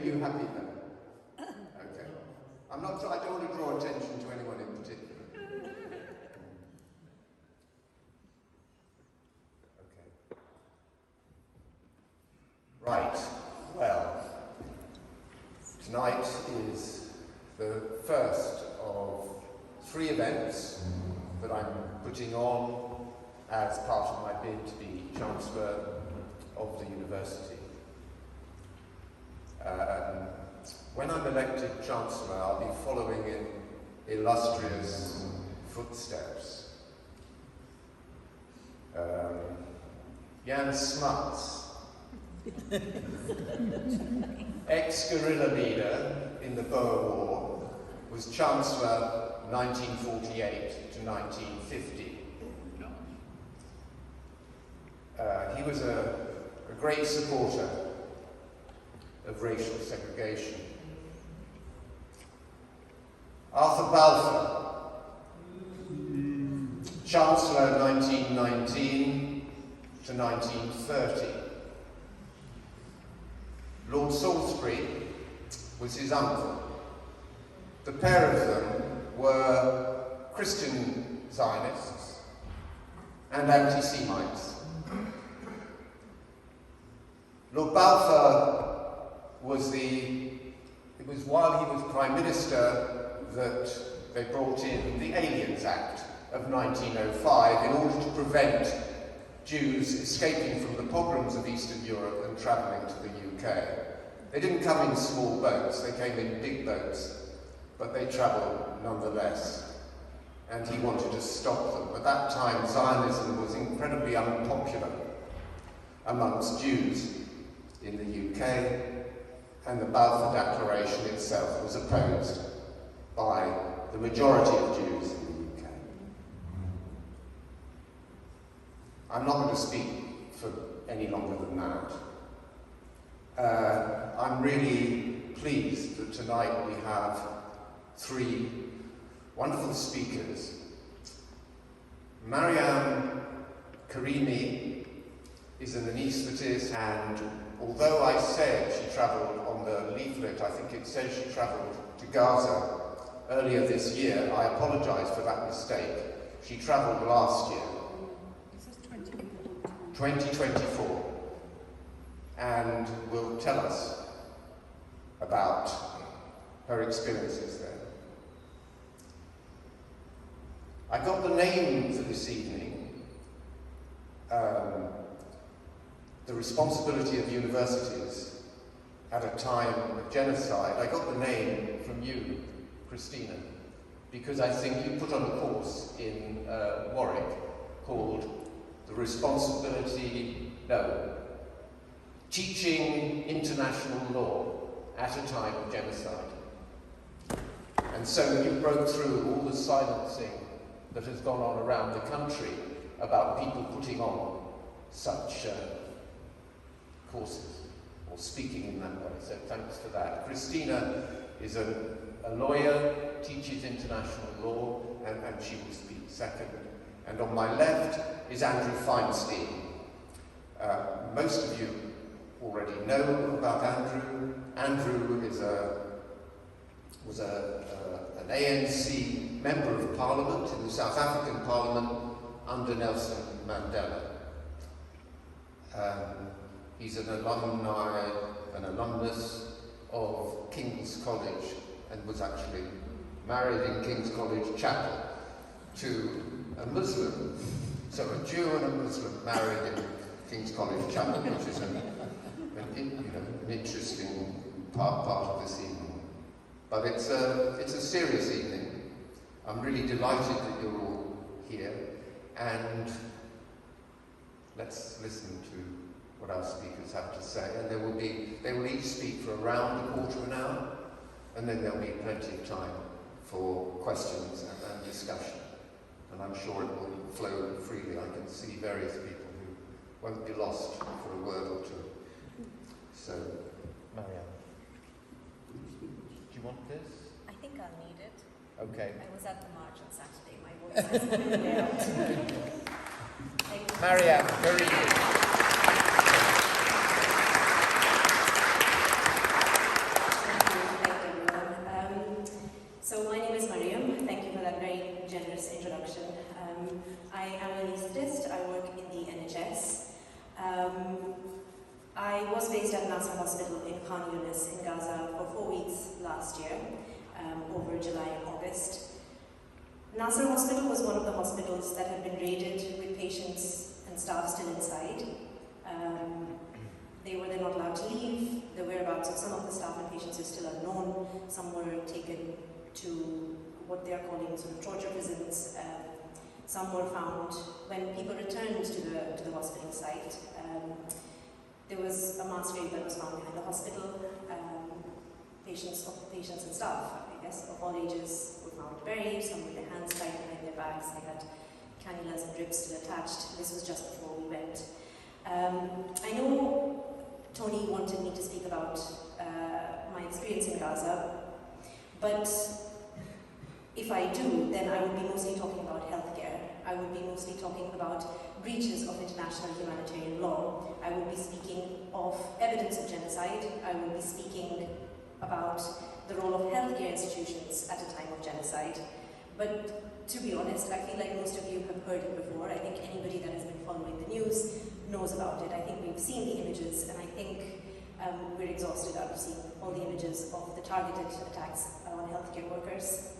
you happy then? Okay. I don't want to draw attention to anyone in particular. Okay. Right. Well, tonight is the first of 3 events that I'm putting on as part of my bid to be Chancellor of the University. When I'm elected Chancellor, I'll be following in illustrious footsteps. Jan Smuts, ex-guerrilla leader in the Boer War, was Chancellor 1948 to 1950. He was a great supporter of racial segregation. Arthur Balfour, Chancellor 1919 to 1930. Lord Salisbury was his uncle. The pair of them were Christian Zionists and anti-Semites. Lord Balfour it was while he was Prime Minister that they brought in the Aliens Act of 1905 in order to prevent Jews escaping from the pogroms of Eastern Europe and travelling to the UK. They didn't come in small boats, they came in big boats, but they travelled nonetheless. And he wanted to stop them. At that time, Zionism was incredibly unpopular amongst Jews in the UK, and the Balfour Declaration itself was opposed by the majority of Jews in the UK. I'm not going to speak for any longer than that. I'm really pleased that tonight we have 3 wonderful speakers. Mariam Karimi is an anaesthetist, and although I said she travelled on the leaflet, I think it says she travelled to Gaza earlier this year. I apologise for that mistake. She travelled last year, 2024, and will tell us about her experiences there. I got the name for this evening, the responsibility of universities at a time of genocide. I got the name from you, Christina, because I think you put on a course in Warwick called Teaching International Law at a Time of Genocide. And so you broke through all the silencing that has gone on around the country about people putting on such courses or speaking in that way, so thanks for that. Christina is a lawyer, teaches international law, and she will speak second. And on my left is Andrew Feinstein. Most of you already know about Andrew. Andrew was an ANC Member of Parliament in the South African Parliament under Nelson Mandela. He's an alumnus of King's College, and was actually married in King's College Chapel to a Muslim. So a Jew and a Muslim married in King's College Chapel, which is an interesting part of this evening. But it's a serious evening. I'm really delighted that you're all here, and let's listen to what our speakers have to say. And they will each speak for around a quarter of an hour, and then there'll be plenty of time for questions and discussion. And I'm sure it will flow freely. I can see various people who won't be lost for a word or two. So, Mariam, do you want this? I think I'll need it. Okay. I was at the march on Saturday. My voice hasn't been out. Mariam Karimi. Khan Yunis in Gaza for 4 weeks last year, over July and August. Nasser Hospital was one of the hospitals that had been raided with patients and staff still inside. They were then not allowed to leave. The whereabouts of some of the staff and patients are still unknown. Some were taken to what they are calling sort of torture prisons. Some were found when people returned to the hospital site. There was a mass grave that was found behind the hospital. Patients and staff, I guess, of all ages were found buried. Some with their hands tied behind their backs. They had cannulas and drips still attached. This was just before we went. I know Tony wanted me to speak about my experience in Gaza, but if I do, then I would be mostly talking about healthcare. I would be mostly talking about breaches of international humanitarian law. I would be speaking of evidence of genocide. I would be speaking about the role of healthcare institutions at a time of genocide. But to be honest, I feel like most of you have heard it before. I think anybody that has been following the news knows about it. I think we've seen the images, and I think we're exhausted out of seeing all the images of the targeted attacks on healthcare workers.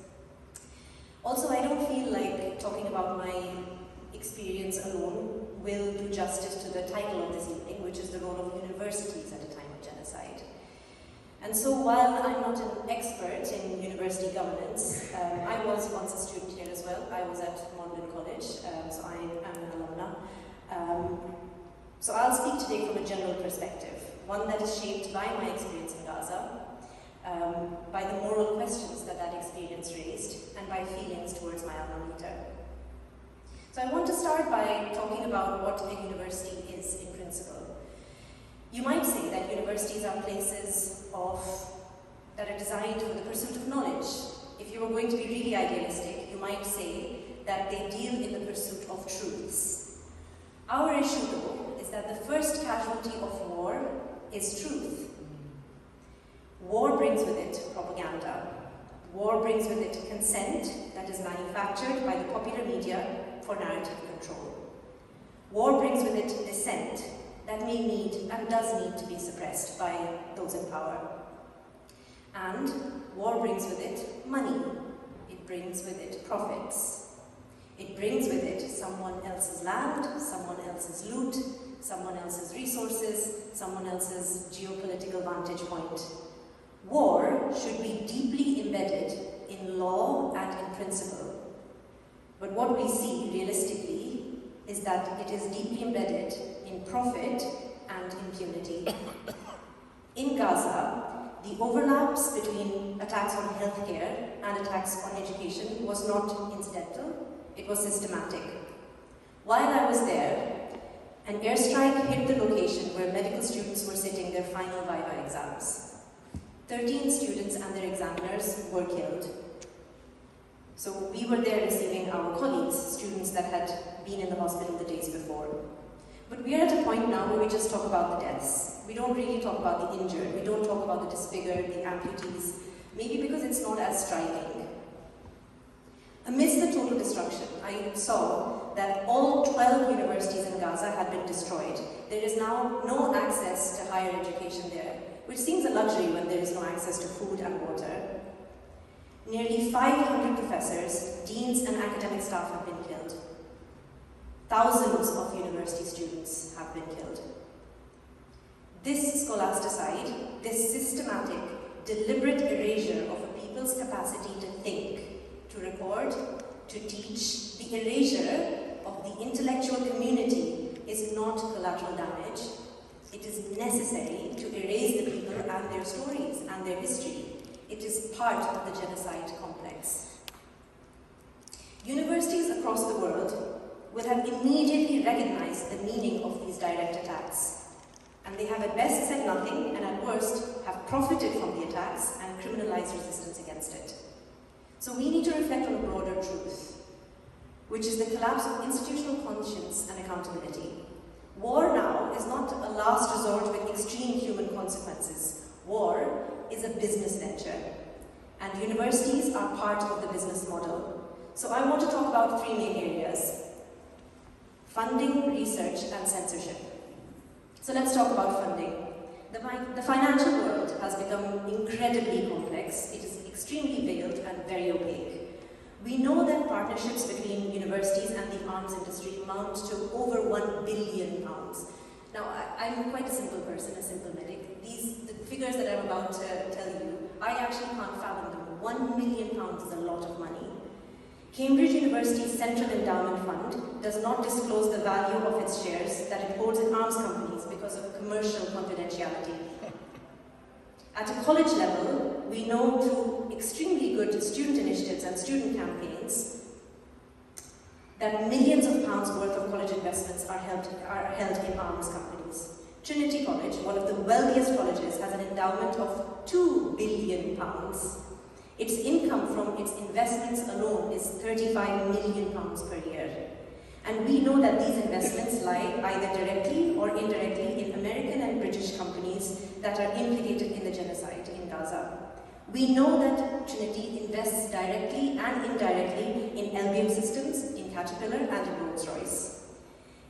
Also, I don't feel like talking about my experience alone will do justice to the title of this evening, which is the role of universities at a time of genocide. And so while I'm not an expert in university governance, I was once a student here as well. I was at Magdalen College, so I am an alumna. So I'll speak today from a general perspective, one that is shaped by my experience in Gaza, by the moral questions that experience raised, and by feelings towards my alma mater. So I want to start by talking about what a university is in principle. You might say that universities are places that are designed for the pursuit of knowledge. If you were going to be really idealistic, you might say that they deal in the pursuit of truths. Our issue, though, is that the first casualty of war is truth. War brings with it propaganda. War brings with it consent that is manufactured by the popular media for narrative control. War brings with it dissent that may need and does need to be suppressed by those in power. And war brings with it money. It brings with it profits. It brings with it someone else's land, someone else's loot, someone else's resources, someone else's geopolitical vantage point. War should be deeply embedded in law and in principle. But what we see realistically is that it is deeply embedded in profit and impunity. In Gaza, the overlaps between attacks on healthcare and attacks on education was not incidental, it was systematic. While I was there, an airstrike hit the location where medical students were sitting their final Viva exams. 13 students and their examiners were killed. So we were there receiving our colleagues, students that had been in the hospital the days before. But we are at a point now where we just talk about the deaths. We don't really talk about the injured, we don't talk about the disfigured, the amputees, maybe because it's not as striking. Amidst the total destruction, I saw that all 12 universities in Gaza had been destroyed. There is now no access to higher education there, which seems a luxury when there is no access to food and water. Nearly 500 professors, deans and academic staff have been killed. Thousands of university students have been killed. This scholasticide, this systematic, deliberate erasure of a people's capacity to think, to record, to teach, the erasure of the intellectual community is not collateral damage. It is necessary to erase the people and their stories and their history. It is part of the genocide complex. Universities across the world will have immediately recognized the meaning of these direct attacks. And they have at best said nothing, and at worst have profited from the attacks and criminalized resistance against it. So we need to reflect on a broader truth, which is the collapse of institutional conscience and accountability. War now is not a last resort with extreme human consequences. War is a business venture, and universities are part of the business model. So I want to talk about three main areas: funding, research, and censorship. So let's talk about funding. The financial world has become incredibly complex. It is extremely veiled and very opaque. We know that partnerships between universities and the arms industry amount to over £1 billion. Now, I'm quite a simple person, a simple medic. The figures that I'm about to tell you, I actually can't fathom them. £1 million is a lot of money. Cambridge University's Central Endowment Fund does not disclose the value of its shares that it holds in arms companies because of commercial confidentiality. At a college level, we know through extremely good student initiatives and student campaigns that millions of pounds worth of college investments are held in arms companies. Trinity College, one of the wealthiest colleges, has an endowment of £2 billion. Its income from its investments alone is £35 million per year. And we know that these investments lie either directly or indirectly in American and British companies that are implicated in the genocide in Gaza. We know that Trinity invests directly and indirectly in LBM Systems, in Caterpillar, and in Rolls-Royce.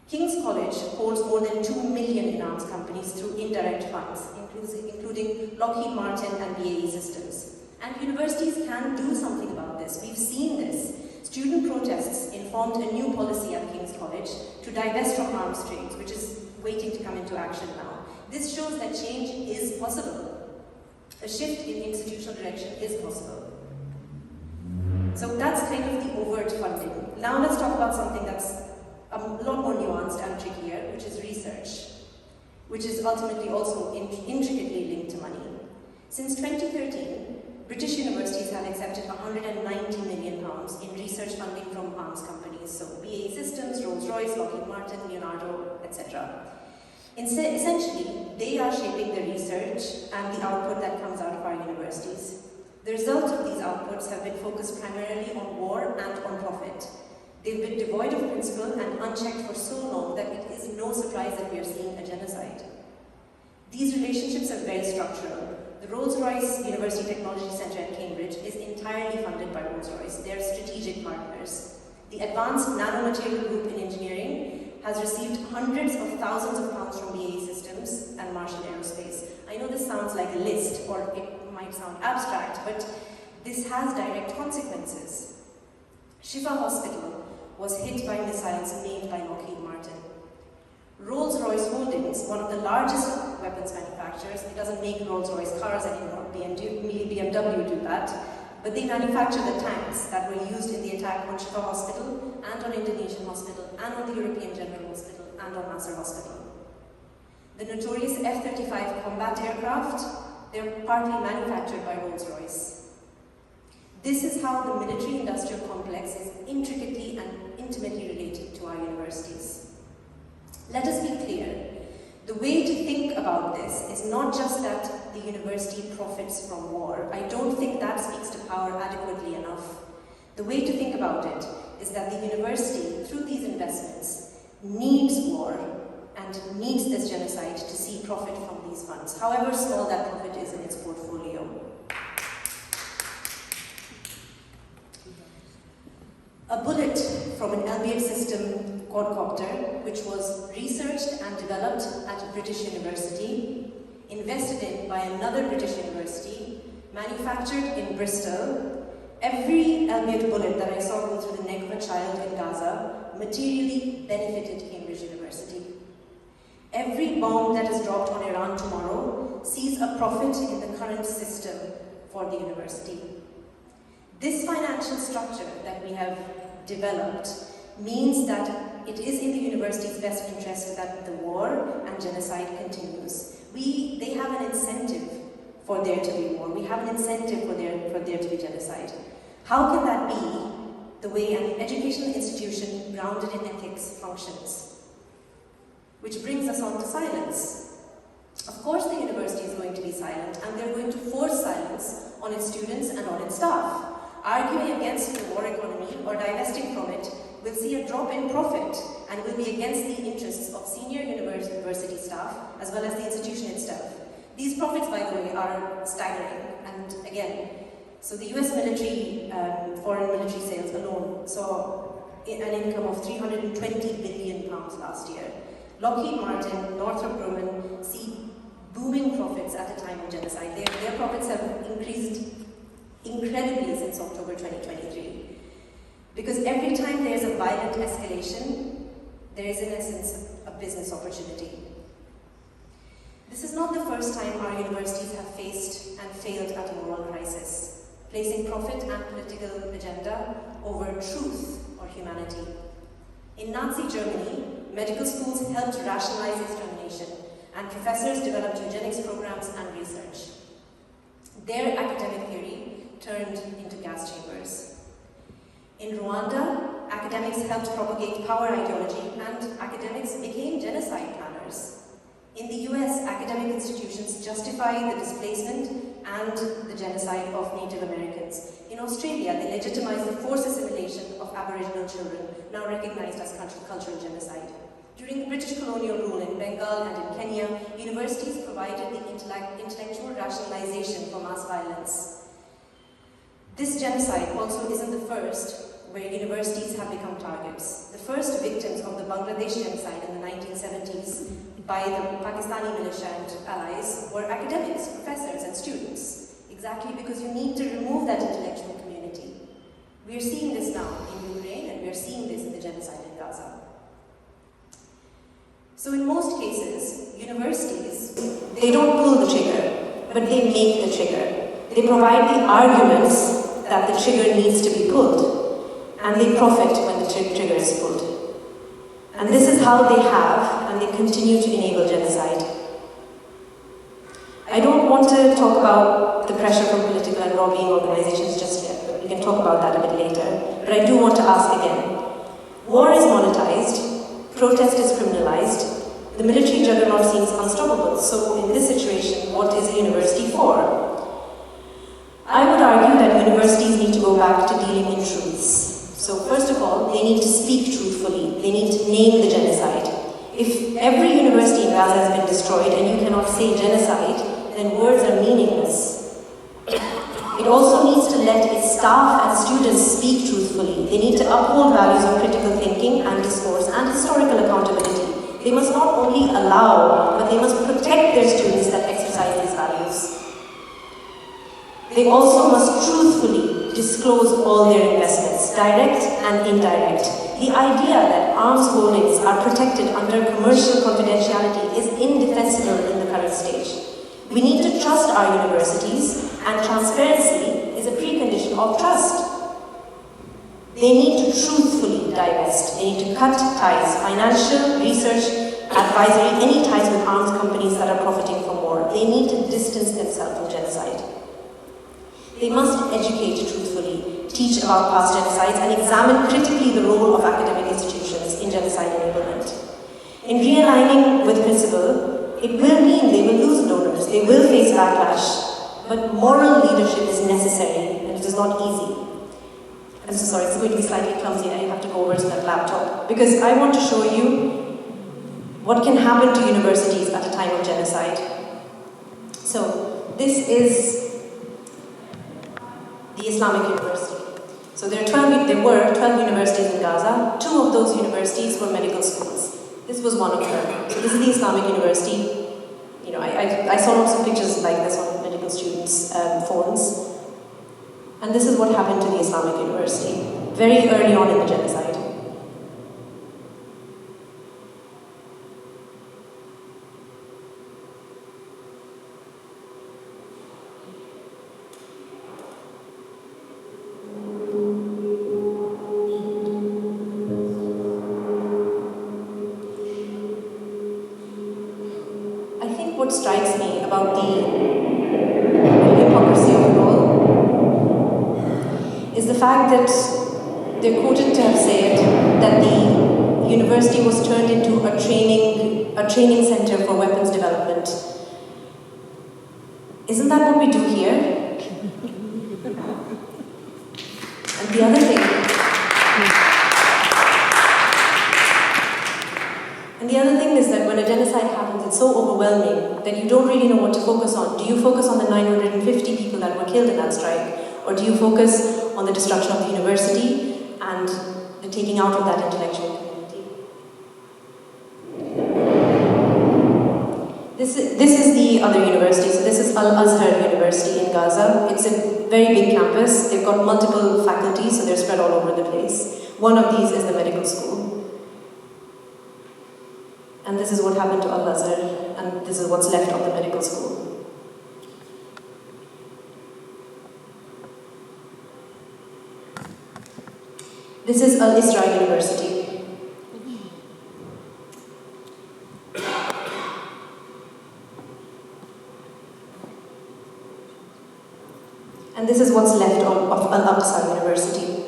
King's College holds more than $2 million in arms companies through indirect funds, including Lockheed Martin and BAE Systems. And universities can do something about this. We've seen this. Student protests informed a new policy at King's College to divest from arms trades, which is waiting to come into action now. This shows that change is possible. A shift in institutional direction is possible. So that's kind of the overt funding. Now let's talk about something that's a lot more nuanced and trickier, which is research, which is ultimately also intricately linked to money. Since 2013, British universities have accepted £190 million in research funding from arms companies, so BAE Systems, Rolls-Royce, Lockheed Martin, Leonardo, etc. Essentially, they are shaping the research and the output that comes out of our universities. The results of these outputs have been focused primarily on war and on profit. They've been devoid of principle and unchecked for so long that it is no surprise that we are seeing a genocide. These relationships are very structural. The Rolls-Royce University Technology Centre at Cambridge is entirely funded by Rolls-Royce. They are strategic partners. The Advanced Nanomaterial Group in Engineering has received hundreds of thousands of pounds from BAE Systems and Marshall Aerospace. I know this sounds like a list, or it might sound abstract, but this has direct consequences. Shifa Hospital was hit by missiles made by Lockheed Martin. Rolls-Royce Holdings, one of the largest weapons manufacturers, it doesn't make Rolls-Royce cars anymore, BMW do that, but they manufacture the tanks that were used in the attack on Shifa Hospital, and on Indonesian Hospital, and on the European General Hospital, and on Nasser Hospital. The notorious F-35 combat aircraft, they're partly manufactured by Rolls-Royce. This is how the military-industrial complex is intricately and intimately related to our universities. Let us be clear, the way to think about this is not just that the university profits from war. I don't think that speaks to power adequately enough. The way to think about it is that the university, through these investments, needs war and needs this genocide to see profit from these funds, however small that profit is in its portfolio. A bullet from an LBM system quadcopter, which was researched and developed at a British university, invested in by another British university, manufactured in Bristol. Every albeit bullet that I saw go through the neck of a child in Gaza materially benefited Cambridge University. Every bomb that is dropped on Iran tomorrow sees a profit in the current system for the university. This financial structure that we have developed means that it is in the university's best interest that the war and genocide continues. They have an incentive for there to be war. We have an incentive for there to be genocide. How can that be the way an educational institution grounded in ethics functions? Which brings us on to silence. Of course the university is going to be silent, and they're going to force silence on its students and on its staff. Arguing against the war economy or divesting from it will see a drop in profit and will be against the interests of senior university staff as well as the institution itself. These profits, by the way, are staggering, and again, so the US military, foreign military sales alone saw an income of £320 billion last year. Lockheed Martin, Northrop Grumman see booming profits at a time of genocide. Their profits have increased incredibly since October 2023. Because every time there is a violent escalation, there is in essence a business opportunity. This is not the first time our universities have faced and failed at a moral crisis, placing profit and political agenda over truth or humanity. In Nazi Germany, medical schools helped rationalize extermination, and professors developed eugenics programs and research. Their academic theory turned into gas chambers. In Rwanda, academics helped propagate power ideology, and academics became genocide planners. In the US, academic institutions justify the displacement and the genocide of Native Americans. In Australia, they legitimize the forced assimilation of Aboriginal children, now recognized as cultural genocide. During the British colonial rule in Bengal and in Kenya, universities provided the intellectual rationalization for mass violence. This genocide also isn't the first where universities have become targets. The first victims of the Bangladesh genocide in the 1970s by the Pakistani militia and allies were academics, professors, and students, exactly because you need to remove that intellectual community. We are seeing this now in Ukraine, and we are seeing this in the genocide in Gaza. So in most cases, universities, they don't pull the trigger, but they make the trigger. They provide the arguments that the trigger needs to be pulled, and they profit when the trigger is pulled. And this is how they have, and they continue to enable genocide. I don't want to talk about the pressure from political and lobbying organizations just yet, but we can talk about that a bit later. But I do want to ask again. War is monetized, protest is criminalized, the military juggernaut seems unstoppable, so in this situation, what is a university for? I would argue that universities need to go back to dealing in truths. So first of all, they need to speak truthfully. They need to name the genocide. If every university in Gaza has been destroyed and you cannot say genocide, then words are meaningless. It also needs to let its staff and students speak truthfully. They need to uphold values of critical thinking and discourse and historical accountability. They must not only allow, but they must protect their students that exercise these values. They also must truthfully disclose all their investments, direct and indirect. The idea that arms holdings are protected under commercial confidentiality is indefensible in the current stage. We need to trust our universities, and transparency is a precondition of trust. They need to truthfully divest. They need to cut ties, financial, research, advisory, any ties with arms companies that are profiting from war. They need to distance themselves from genocide. They must educate truthfully, teach about past genocides, and examine critically the role of academic institutions in genocide enablement. In realigning with principle, it will mean they will lose donors, they will face backlash, but moral leadership is necessary, and it is not easy. I'm so sorry, it's going to be slightly clumsy, I have to go over to that laptop, because I want to show you what can happen to universities at a time of genocide. So, this is the Islamic University. So there were 12 universities in Gaza. 2 of those universities were medical schools. This was one of them. So this is the Islamic University. You know, I saw lots of pictures like this on medical students' phones. And this is what happened to the Islamic University very early on in the genocide. What strikes me about the hypocrisy of it all is the fact that they're quoted to have said that the university was turned into a training center for weapons development. Isn't that what we do here? And the other thing is that when a genocide happens, it's so overwhelming that you don't really know what to focus on. Do you focus on the 950 people that were killed in that strike? Or do you focus on the destruction of the university and the taking out of that intellectual community? This is the other university. So this is Al-Azhar University in Gaza. It's a very big campus. They've got multiple faculties, so they're spread all over the place. One of these is the medical school. And this is what happened to Al-Azhar, and this is what's left of the medical school. This is Al-Isra University. And this is what's left of Al-Aqsa University.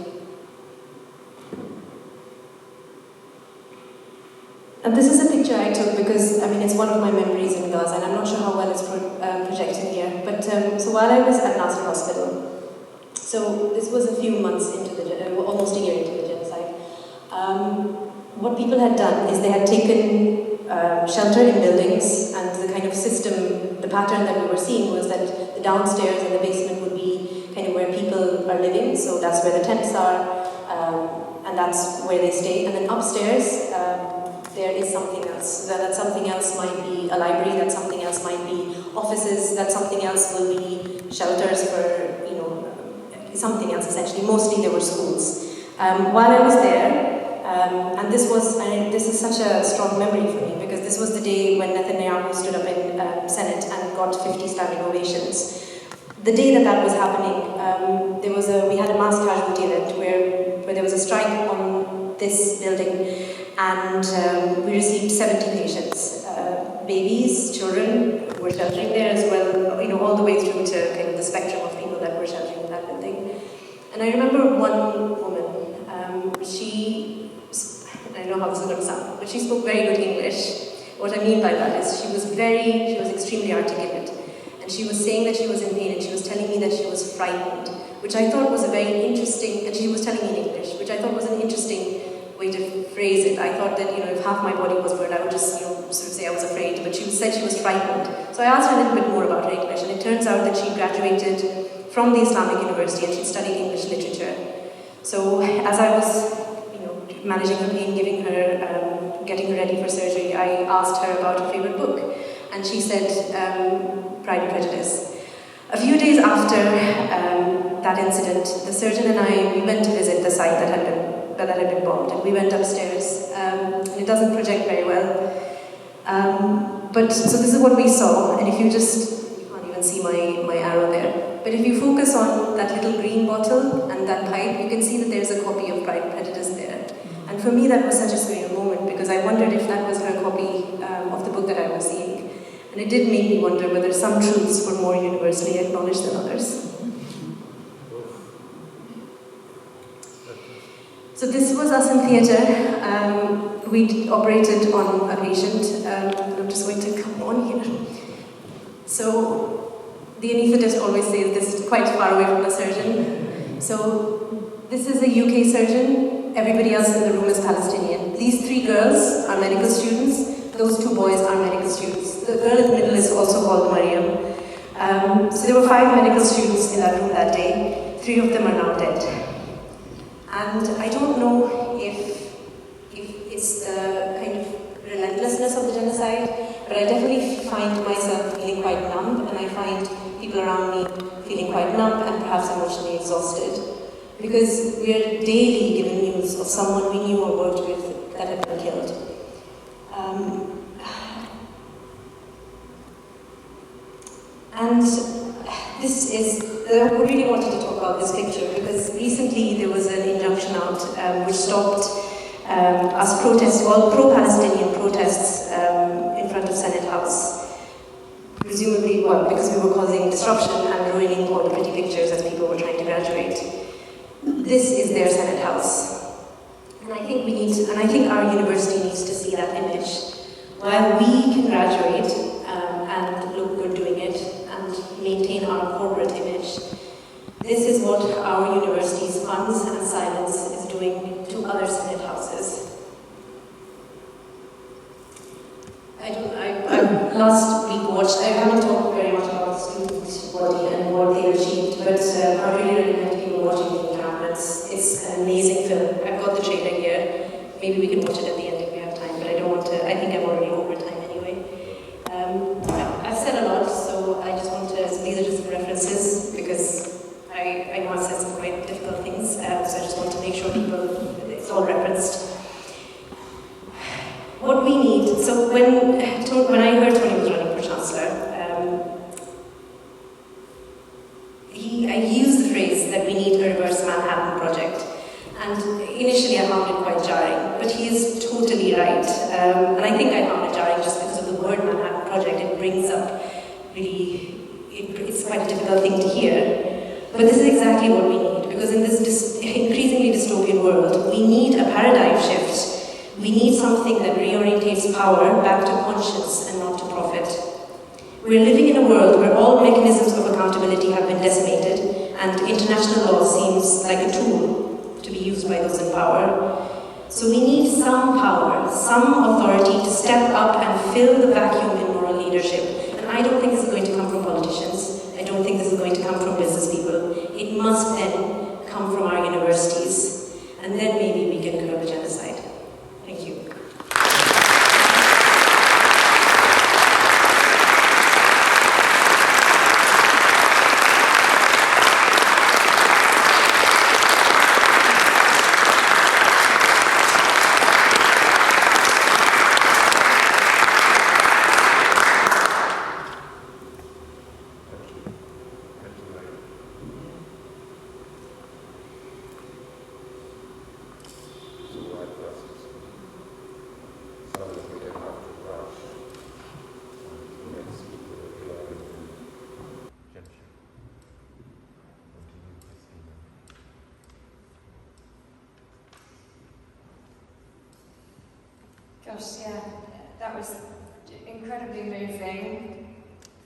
And this is a picture I took because, it's one of my memories in Gaza, and I'm not sure how well it's projected here. But so while I was at Nasser Hospital, so this was a few months into almost a year into the genocide, what people had done is they had taken shelter in buildings, and the kind of system, the pattern that we were seeing was that the downstairs and the basement would be kind of where people are living, so that's where the tents are, and that's where they stay. And then upstairs, there is something else. That something else might be a library, that something else might be offices, that something else will be shelters for, something else essentially. Mostly there were schools. While I was there, and this is such a strong memory for me because this was the day when Netanyahu stood up in Senate and got 50 standing ovations. The day that was happening, we had a mass casualty event where there was a strike on this building, and we received 70 patients, babies, children who were sheltering there as well, all the way through to kind of the spectrum of people that were sheltering in that building. And I remember one woman, I don't know how this is going to sound, but she spoke very good English. What I mean by that is she was extremely articulate. And she was saying that she was in pain, and she was telling me that she was frightened, which I thought was a very interesting, and she was telling me in English, which I thought was an interesting way to phrase it. I thought that, if half my body was burned, I would just, sort of say I was afraid, but she said she was frightened. So I asked her a little bit more about her English, and it turns out that she graduated from the Islamic University, and she studied English literature. So as I was, managing her pain, getting her ready for surgery, I asked her about her favorite book, and she said Pride and Prejudice. A few days after that incident, the surgeon and I, we went to visit the site that had been bombed, and we went upstairs, and it doesn't project very well. So this is what we saw, and if you can't even see my arrow there, but if you focus on that little green bottle and that pipe, you can see that there's a copy of Pride and Prejudice there. And for me, that was such a surreal moment because I wondered if that was her copy of the book that I was seeing. And it did make me wonder whether some truths were more universally acknowledged than others. So this was us in theatre. We operated on a patient. I'm just going to come on here. So the anaesthetist always says this is quite far away from the surgeon. So this is a UK surgeon. Everybody else in the room is Palestinian. These 3 girls are medical students. Those 2 boys are medical students. The girl in the middle is also called Mariam. So there were 5 medical students in that room that day. 3 of them are now dead. And I don't know if it's the kind of relentlessness of the genocide, but I definitely find myself feeling quite numb, and I find people around me feeling quite numb and perhaps emotionally exhausted. Because we are daily given news of someone we knew or worked with that had been killed. And this is, I really wanted to talk about this picture because recently there was an injunction out which stopped us protests, all pro-Palestinian protests in front of Senate House. Presumably, because we were causing disruption and ruining all the pretty pictures as people were trying to graduate. This is their Senate House. And I think our university needs to see that image. While we can graduate and look good doing it and maintain our corporate image, this is what our university's funds and silence is doing to other Senate houses. Last week watched, I haven't talked very much about the student body and what they achieved, but I really recommend people watching the cameras. It's an amazing film. I've got the trailer here. Maybe we can watch it at the end if we have time, but I don't want to, I think I'm already over time anyway. when I heard Tony was running for Chancellor, I used the phrase that we need a reverse Manhattan Project. And initially I found it quite jarring, but he is totally right. And I think I found it jarring just because of the word Manhattan Project. It brings up really, it's quite a difficult thing to hear. But this is exactly what we need, because in this increasingly dystopian world, we need a paradigm shift. We need something that reorientates power back to conscience and not to profit. We're living in a world where all mechanisms of accountability have been decimated, and international law seems like a tool to be used by those in power. So we need some power, some authority to step up and fill the vacuum in moral leadership. And I don't think this is going to come from politicians. I don't think this is going to come from business people. It must then come from our universities. And then maybe we can curb genocide. Thank you. Gosh, yeah, that was incredibly moving.